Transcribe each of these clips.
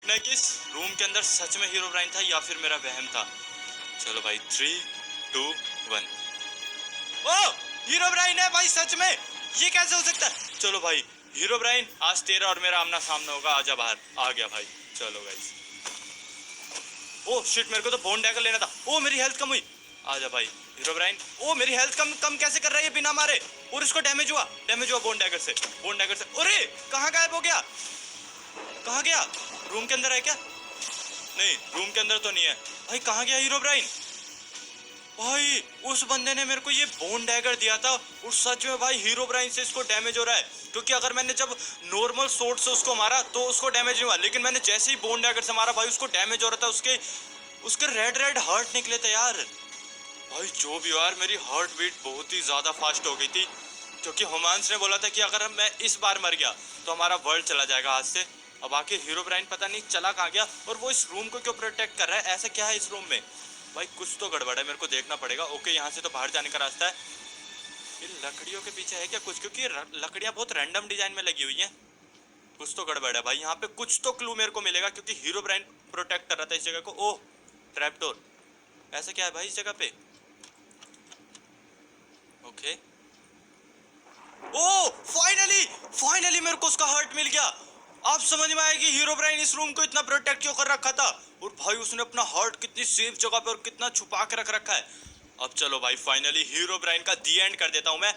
नहीं कि इस रूम के अंदर सच में हीरोब्राइन था या फिर मेरा वहम था। चलो भाई 3, 2, 1। ओ हीरोब्राइन है भाई सच में, ये कैसे हो सकता है? चलो भाई हीरोब्राइन आज तेरा और मेरा आमना सामना होगा, आजा बाहर। आ गया भाई, चलो गाइस। ओ शिट, मेरे को तो बोन डैगर लेना था। ओ मेरी हेल्थ कम हुई, आजा भाई हीरोब्राइन। ओ मेरी हेल्थ कम कम कैसे कर रहा है ये बिना मारे? और इसको डैमेज हुआ बोन डैगर से, बोन डैगर से। अरे कहाँ गायब हो गया, कहाँ गया? रूम के अंदर है क्या? नहीं रूम के अंदर तो नहीं है भाई। कहाँ गया हीरोब्राइन? भाई उस बंदे ने मेरे को ये बोन डैगर दिया था और सच में भाई हीरोब्राइन से इसको डैमेज हो रहा है, क्योंकि अगर मैंने जब नॉर्मल सोर्ड से उसको मारा तो उसको डैमेज नहीं हुआ, लेकिन मैंने जैसे ही बोन डैगर से मारा भाई उसको डैमेज हो रहा था। उसके उसके रेड रेड हार्ट निकले थे यार। भाई जो भी यार, मेरी हार्ट बीट बहुत ही ज्यादा फास्ट हो गई थी, क्योंकि हुमांस ने बोला था कि अगर मैं इस बार मर गया तो हमारा वर्ल्ड चला जाएगा हाथ से। अब आखिर हीरोब्राइन पता नहीं चला कहाँ गया, और वो इस रूम को क्यों प्रोटेक्ट कर रहा है? ऐसा क्या है इस रूम में? भाई कुछ तो गड़बड़ है, मेरे को देखना पड़ेगा। ओके यहाँ से तो बाहर जाने का रास्ता है। इन लकड़ियों के पीछे है क्या कुछ? क्योंकि लकड़ियां बहुत रैंडम डिजाइन में लगी हुई हैं। कुछ तो गड़बड़ है भाई, यहाँ पे कुछ तो क्लू मेरे को मिलेगा, क्योंकि हीरोब्राइन प्रोटेक्ट कर रहा था इस जगह को। ओह ट्रैपडोर, ऐसा क्या है भाई इस जगह पे? ओके ओ फाइनली फाइनली मेरे को उसका हार्ट मिल गया। आप समझ में आया कि हीरोब्राइन इस रूम को इतना प्रोटेक्ट क्यों कर रखा था, और भाई उसने अपना हार्ट कितनी सेफ जगह पे और कितना छुपा के रख रखा है। अब चलो भाई फाइनली हीरोब्राइन का दी एंड कर देता हूं मैं,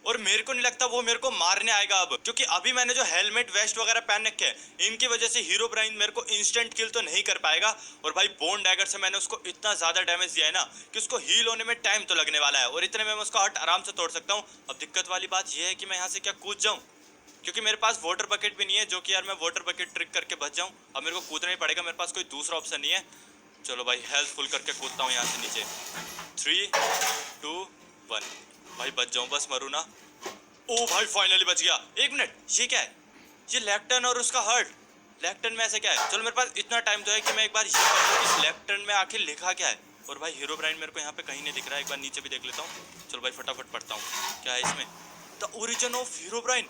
और मेरे को नहीं लगता वो मेरे को मारने आएगा अब, क्योंकि अभी मैंने जो हेलमेट वेस्ट वगैरह पहन रखे हैं इनकी वजह से हीरोब्राइन मेरे को इंस्टेंट किल तो नहीं कर पाएगा। और भाई बोन डैगर से मैंने उसको इतना ज्यादा डैमेज दिया है ना कि उसको हील होने में टाइम तो लगने वाला है, और इतने में मैं उसका हार्ट आराम से तोड़ सकता हूँ। अब दिक्कत वाली बात यह है कि मैं यहाँ से क्या कूद जाऊँ, क्योंकि मेरे पास वाटर बकेट भी नहीं है, जो कि यार मैं वाटर बकेट ट्रिक करके बच जाऊं। अब मेरे को कूदना ही पड़ेगा, मेरे पास कोई दूसरा ऑप्शन नहीं है। चलो भाई हेल्थ फुल करके कूदता हूँ यहाँ से नीचे। 3, 2, 1। भाई बच जाऊं बस, मरू ना। ओ भाई फाइनली बच गया। एक मिनट, ये क्या है? ये लेफ्टन और उसका हार्ट। लेफ्टन में ऐसे क्या है? चलो मेरे पास इतना टाइम तो है कि मैं एक बार ये पढ़ूं इस लेफ्टन में आखिर लिखा क्या है। और भाई हीरोब्राइन मेरे को यहाँ पे कहीं नहीं दिख रहा है, एक बार नीचे भी देख लेता हूँ। चलो भाई फटाफट पढ़ता हूँ क्या है इसमें। द ओरिजिन ऑफ हीरोब्राइन,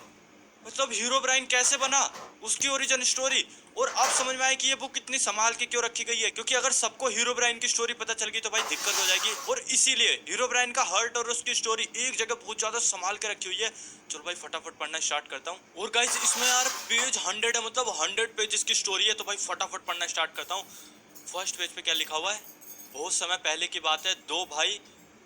मतलब हीरोब्राइन कैसे बना, उसकी ओरिजिन स्टोरी। और अब समझ में आया कि ये बुक इतनी संभाल के क्यों रखी गई है, क्योंकि अगर सबको हीरोब्राइन की स्टोरी पता चल गई तो भाई दिक्कत हो जाएगी, और इसीलिए हीरोब्राइन का हार्ट और उसकी स्टोरी एक जगह बहुत ज्यादा संभाल के रखी हुई है। चलो भाई फटाफट पढ़ना स्टार्ट करता हूँ। और गाइस इसमें यार पेज 100 है, मतलब 100 पेजेस की स्टोरी है, तो भाई फटाफट पढ़ना स्टार्ट करता हूँ। फर्स्ट पेज पे क्या लिखा हुआ है? बहुत समय पहले की बात है, दो भाई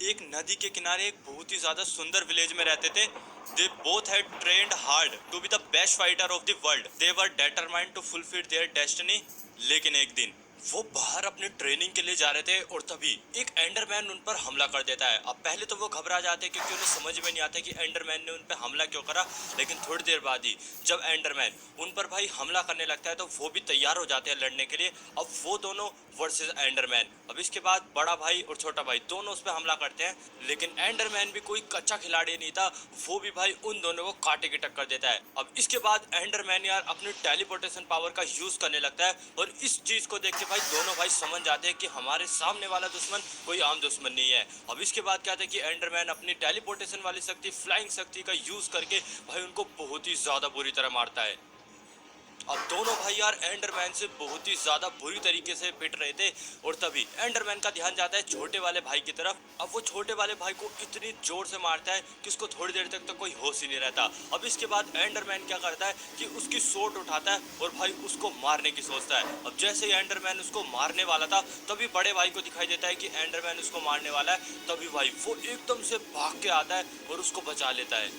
एक नदी के किनारे एक बहुत ही ज्यादा सुंदर विलेज में रहते थे। They both had trained hard to be the best fighter of the world. They were determined to fulfill their destiny. लेकिन एक दिन वो बाहर अपनी ट्रेनिंग के लिए जा रहे थे और तभी एक एंडरमैन उन पर हमला कर देता है। अब पहले तो वो घबरा जाते हैं क्योंकि उन्हें समझ में नहीं आता कि एंडरमैन ने उन पर हमला क्यों करा, लेकिन थोड़ी देर बाद ही जब एंडरमैन उन पर भाई हमला करने लगता है तो वो भी तैयार हो जाते हैं लड़ने के लिए। अब वो दोनों वर्सेस एंडरमैन। अब इसके बाद बड़ा भाई और छोटा भाई दोनों उस पर हमला करते हैं, लेकिन एंडरमैन भी कोई कच्चा खिलाड़ी नहीं था, वो भी भाई उन दोनों को काटे की टक्कर देता है। अब इसके बाद एंडरमैन यार अपनी टेलीपोर्टेशन पावर का यूज करने लगता है, और इस चीज को देख के भाई दोनों भाई समझ जाते हैं कि हमारे सामने वाला दुश्मन कोई आम दुश्मन नहीं है। अब इसके बाद क्या था कि एंडरमैन अपनी टेलीपोर्टेशन वाली शक्ति, फ्लाइंग शक्ति का यूज करके भाई उनको बहुत ही ज्यादा बुरी तरह मारता है। अब दोनों भाई यार एंडरमैन से बहुत ही ज्यादा बुरी तरीके से पिट रहे थे, और तभी एंडरमैन का ध्यान जाता है छोटे वाले भाई की तरफ। अब वो छोटे वाले भाई को इतनी जोर से मारता है कि उसको थोड़ी देर तक तो कोई होश ही नहीं रहता। अब इसके बाद एंडरमैन क्या करता है कि उसकी सोट उठाता है और भाई उसको मारने की सोचता है। अब जैसे ही एंडरमैन उसको मारने वाला था तभी बड़े भाई को दिखाई देता है कि एंडरमैन उसको मारने वाला है, तभी भाई वो एकदम से भाग के आता है और उसको बचा लेता है।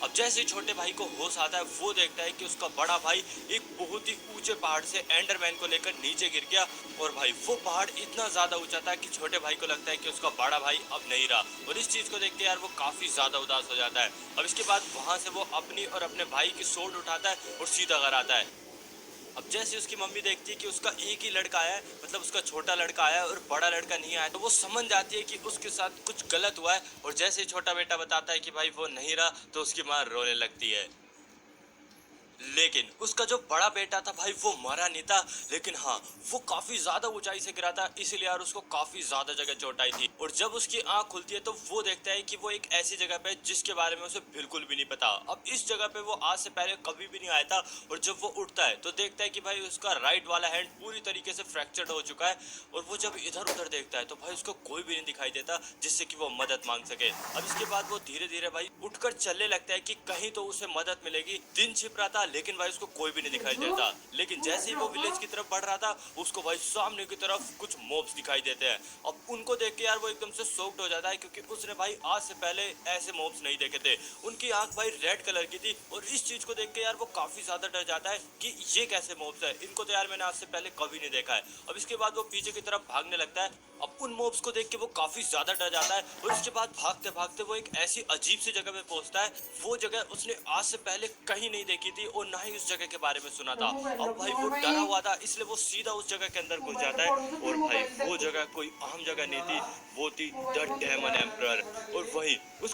अब जैसे ही छोटे भाई को होश आता है वो देखता है कि उसका बड़ा भाई एक बहुत ही ऊंचे पहाड़ से एंडरमैन को लेकर नीचे गिर गया, और भाई वो पहाड़ इतना ज्यादा ऊंचा था कि छोटे भाई को लगता है कि उसका बड़ा भाई अब नहीं रहा, और इस चीज को देख के यार वो काफी ज्यादा उदास हो जाता है। अब इसके बाद वहां से वो अपनी और अपने भाई की सोल्ड उठाता है और सीधा घर आता है। अब जैसे उसकी मम्मी देखती है कि उसका एक ही लड़का है, मतलब उसका छोटा लड़का आया और बड़ा लड़का नहीं आया, तो वो समझ जाती है कि उसके साथ कुछ गलत हुआ है। और जैसे ही छोटा बेटा बताता है कि भाई वो नहीं रहा तो उसकी माँ रोने लगती है। लेकिन उसका जो बड़ा बेटा था भाई वो मरा नहीं था, लेकिन हाँ वो काफी ज्यादा ऊंचाई से गिरा था, इसीलिए यार उसको काफी ज्यादा जगह चोट आई थी। और जब उसकी आंख खुलती है तो वो देखता है कि वो एक ऐसी जगह पे है जिसके बारे में उसे बिल्कुल भी नहीं पता। अब इस जगह पे वो आज से पहले कभी भी नहीं आया था। और जब वो उठता है तो देखता है कि भाई उसका राइट वाला हैंड पूरी तरीके से फ्रैक्चर्ड हो चुका है। और वो जब इधर उधर देखता है तो भाई उसको कोई भी नहीं दिखाई देता जिससे कि वो मदद मांग सके। अब इसके बाद वो धीरे धीरे भाई उठकर चलने लगता है कि कहीं तो उसे मदद मिलेगी। दिन छिप रहा था लेकिन भाई उसको कोई भी नहीं दिखाई देता। लेकिन जैसे ही वो विलेज की तरफ बढ़ रहा था उसको भाई सामने की तरफ कुछ मॉब्स दिखाई देते हैं। अब उनको देख के यार वो एकदम से शॉक्ड हो जाता है, क्योंकि उसने भाई आज से पहले ऐसे मॉब्स नहीं देखे थे। उनकी आंख भाई रेड कलर की थी और इस चीज को देख के यार वो काफी ज्यादा डर जाता है कि ये कैसे मॉब्स है, इनको तो यार मैंने आज से पहले कभी नहीं देखा है। अब इसके बाद वो पीछे की तरफ भागने लगता है। अब उन मॉब्स को देख के वो काफी ज्यादा डर जाता है और इसके बाद भागते भागते वो एक ऐसी अजीब सी जगह पे पहुंचता है। वो जगह उसने आज से पहले कहीं नहीं देखी थी और ना ही उस जगह के बारे में सुना था। अब भाई वो डरा हुआ था, इसलिए वो सीधा उस जगह के अंदर घुस जाता है। और भाई वो जगह कोई आम जगह नहीं थी, वो थी द डेमन एम्परर। और वही उस